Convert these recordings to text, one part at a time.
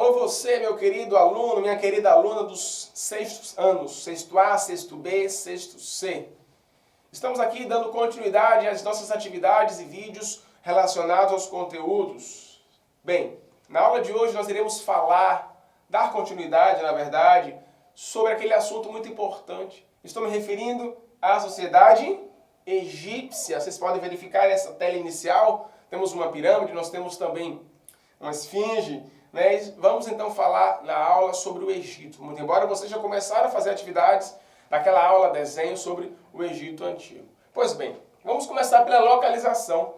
Alô você, meu querido aluno, minha querida aluna dos sextos anos, sexto A, sexto B, sexto C. Estamos aqui dando continuidade às nossas atividades e vídeos relacionados aos conteúdos. Bem, na aula de hoje nós iremos dar continuidade, na verdade, sobre aquele assunto muito importante. Estou me referindo à sociedade egípcia. Vocês podem verificar nessa tela inicial, temos uma pirâmide, nós temos também uma esfinge, né? Vamos então falar na aula sobre o Egito. Muito embora vocês já começaram a fazer atividades daquela aula desenho sobre o Egito Antigo. Pois bem, vamos começar pela localização.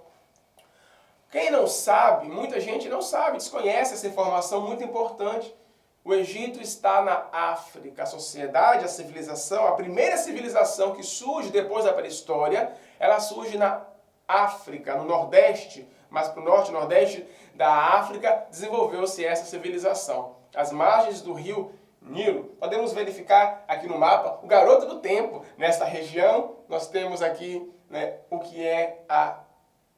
Quem não sabe, muita gente não sabe, desconhece essa informação muito importante. O Egito está na África. A sociedade, a civilização, a primeira civilização que surge depois da pré-história, ela surge na África, no Nordeste, mas para o Norte e Nordeste da África desenvolveu-se essa civilização. As margens do rio Nilo. Podemos verificar aqui no mapa o garoto do tempo. Nesta região nós temos aqui, né, o que é a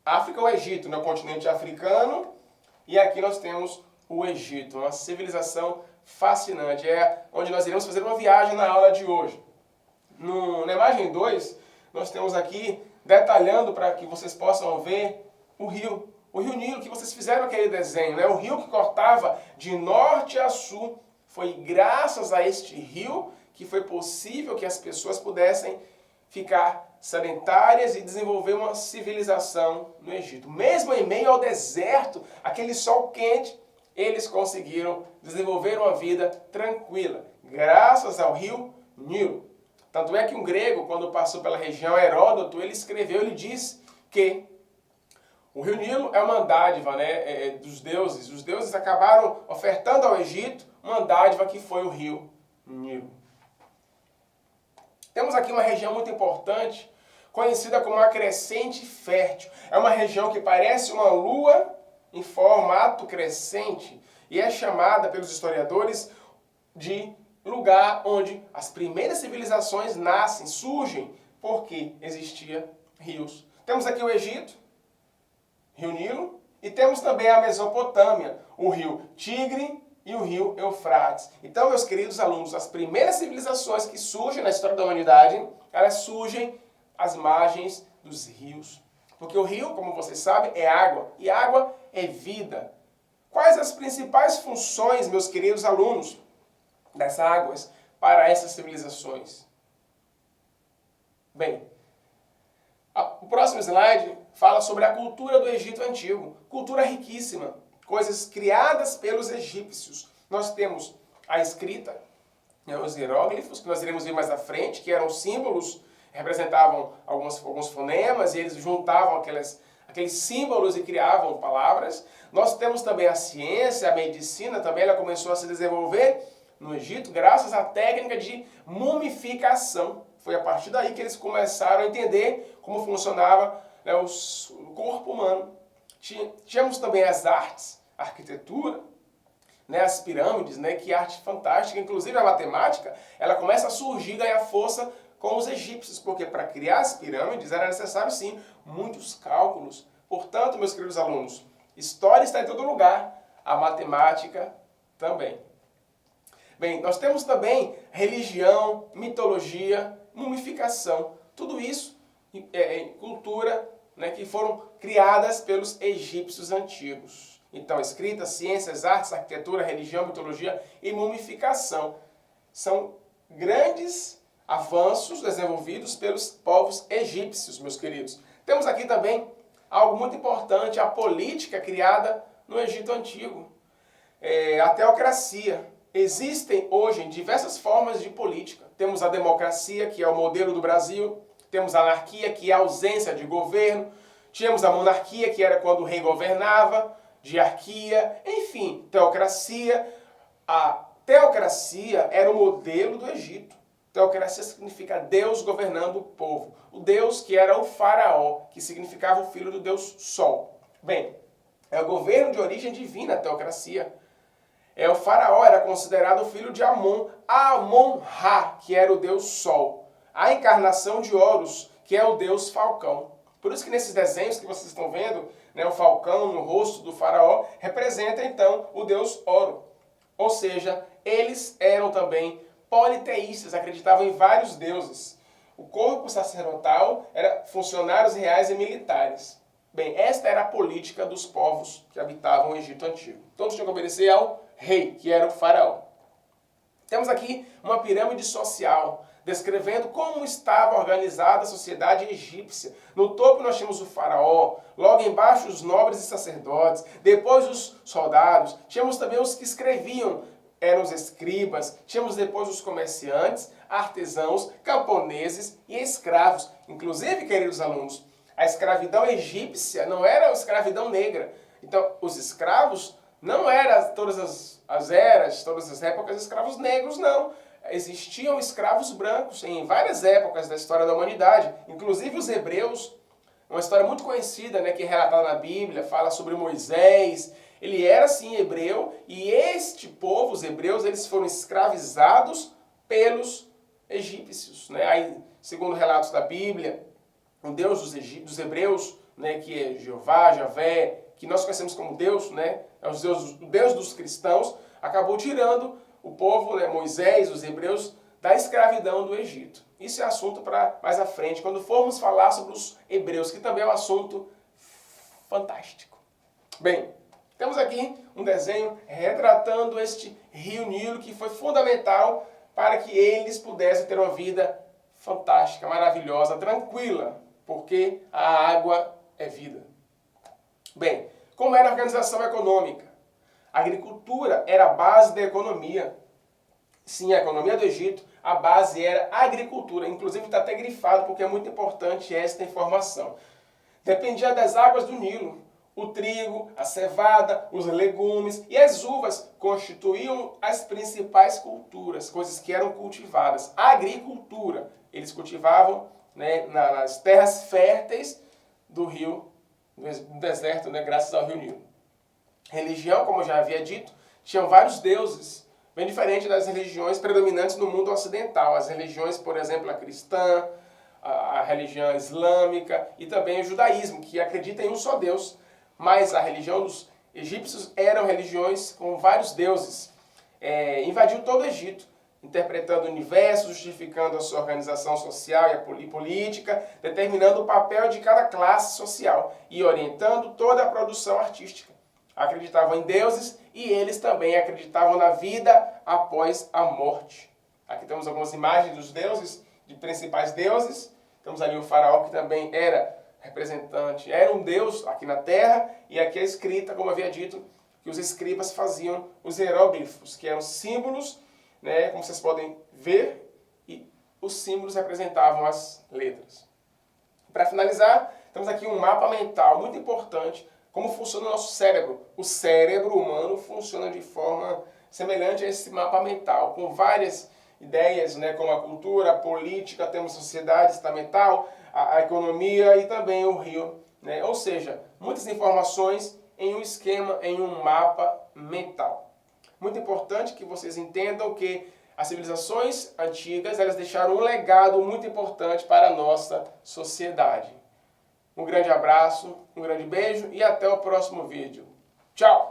África, o Egito, no continente africano. E aqui nós temos o Egito, uma civilização fascinante. É onde nós iremos fazer uma viagem na aula de hoje. Na imagem 2, nós temos aqui, detalhando para que vocês possam ver o rio Nilo, que vocês fizeram aquele desenho, né? O rio que cortava de norte a sul. Foi graças a este rio que foi possível que as pessoas pudessem ficar sedentárias e desenvolver uma civilização no Egito. Mesmo em meio ao deserto, aquele sol quente, eles conseguiram desenvolver uma vida tranquila, graças ao rio Nilo. Tanto é que um grego, quando passou pela região, Heródoto, ele escreveu, ele disse que o rio Nilo é uma dádiva, né, dos deuses. Os deuses acabaram ofertando ao Egito uma dádiva que foi o rio Nilo. Temos aqui uma região muito importante, conhecida como a crescente fértil. É uma região que parece uma lua em formato crescente e é chamada pelos historiadores de lugar onde as primeiras civilizações nascem, surgem, porque existia rios. Temos aqui o Egito, rio Nilo, e temos também a Mesopotâmia, o rio Tigre e o rio Eufrates. Então, meus queridos alunos, as primeiras civilizações que surgem na história da humanidade, elas surgem às margens dos rios. Porque o rio, como vocês sabem, é água, e água é vida. Quais as principais funções, meus queridos alunos, das águas para essas civilizações? Bem, o próximo slide fala sobre a cultura do Egito Antigo. Cultura riquíssima, coisas criadas pelos egípcios. Nós temos a escrita, né, os hieróglifos, que nós iremos ver mais à frente, que eram símbolos, representavam alguns fonemas, e eles juntavam aqueles símbolos e criavam palavras. Nós temos também a ciência, a medicina, também ela começou a se desenvolver no Egito, graças à técnica de mumificação. Foi a partir daí que eles começaram a entender como funcionava, né, o corpo humano. Tínhamos também as artes, a arquitetura, né, as pirâmides, né, que arte fantástica. Inclusive a matemática, ela começa a surgir, ganhar força com os egípcios, porque para criar as pirâmides era necessário sim muitos cálculos. Portanto, meus queridos alunos, história está em todo lugar, a matemática também. Bem, nós temos também religião, mitologia, mumificação. Tudo isso é cultura, né, que foram criadas pelos egípcios antigos. Então, escrita, ciências, artes, arquitetura, religião, mitologia e mumificação são grandes avanços desenvolvidos pelos povos egípcios, meus queridos. Temos aqui também algo muito importante, a política criada no Egito Antigo. A teocracia. Existem hoje diversas formas de política. Temos a democracia, que é o modelo do Brasil. Temos a anarquia, que é a ausência de governo. Tínhamos a monarquia, que era quando o rei governava. Diarquia, enfim, teocracia. A teocracia era o modelo do Egito. Teocracia significa Deus governando o povo. O Deus que era o faraó, que significava o filho do Deus Sol. Bem, é o governo de origem divina, a teocracia. O faraó era considerado o filho de Amon, Amon-Ra, que era o Deus Sol. A encarnação de Horus, que é o Deus Falcão. Por isso que nesses desenhos que vocês estão vendo, né, o falcão no rosto do faraó representa então o Deus Ou seja, eles eram também politeístas, acreditavam em vários deuses. O corpo sacerdotal era funcionários reais e militares. Bem, esta era a política dos povos que habitavam o Egito Antigo. Todos tinham que obedecer ao rei, que era o faraó. Temos aqui uma pirâmide social, descrevendo como estava organizada a sociedade egípcia. No topo nós tínhamos o faraó, logo embaixo os nobres e sacerdotes, depois os soldados, tínhamos também os que escreviam, eram os escribas, tínhamos depois os comerciantes, artesãos, camponeses e escravos. Inclusive, queridos alunos, a escravidão egípcia não era a escravidão negra. Então, os escravos não eram todas as eras, todas as épocas escravos negros, não. Existiam escravos brancos em várias épocas da história da humanidade. Inclusive os hebreus, uma história muito conhecida, né, que é relatada na Bíblia, fala sobre Moisés. Ele era, sim, hebreu, e este povo, os hebreus, eles foram escravizados pelos egípcios. Né? Aí, segundo relatos da Bíblia, o Deus dos hebreus, né, que é Jeová, Javé, que nós conhecemos como Deus, né, é o Deus dos cristãos, acabou tirando o povo, né, Moisés, os hebreus, da escravidão do Egito. Isso é assunto para mais à frente, quando formos falar sobre os hebreus, que também é um assunto fantástico. Bem, temos aqui um desenho retratando este rio Nilo, que foi fundamental para que eles pudessem ter uma vida fantástica, maravilhosa, tranquila, porque a água é vida. Bem, como era a organização econômica? A agricultura era a base da economia. Sim, a economia do Egito, a base era a agricultura. Inclusive está até grifado porque é muito importante esta informação. Dependia das águas do Nilo. O trigo, a cevada, os legumes e as uvas constituíam as principais culturas, coisas que eram cultivadas. A agricultura, eles cultivavam, né, nas terras férteis do rio, do deserto, né, graças ao rio Nilo. Religião, como eu já havia dito, tinham vários deuses, bem diferente das religiões predominantes no mundo ocidental. As religiões, por exemplo, a cristã, a religião islâmica e também o judaísmo, que acredita em um só Deus. Mas a religião dos egípcios eram religiões com vários deuses. Invadiu todo o Egito, interpretando o universo, justificando a sua organização social e política, determinando o papel de cada classe social e orientando toda a produção artística. Acreditavam em deuses e eles também acreditavam na vida após a morte. Aqui temos algumas imagens dos deuses, de principais deuses. Temos ali o faraó, que também era representante, era um deus aqui na terra, e aqui é escrita, como havia dito, que os escribas faziam os hieróglifos, que eram símbolos, né, como vocês podem ver, e os símbolos representavam as letras. Para finalizar, temos aqui um mapa mental muito importante, como funciona o nosso cérebro. O cérebro humano funciona de forma semelhante a esse mapa mental, com várias ideias, né, como a cultura, a política, temos a sociedade estamental, a economia e também o rio. Né? Ou seja, muitas informações em um esquema, em um mapa mental. Muito importante que vocês entendam que as civilizações antigas, elas deixaram um legado muito importante para a nossa sociedade. Um grande abraço, um grande beijo e até o próximo vídeo. Tchau!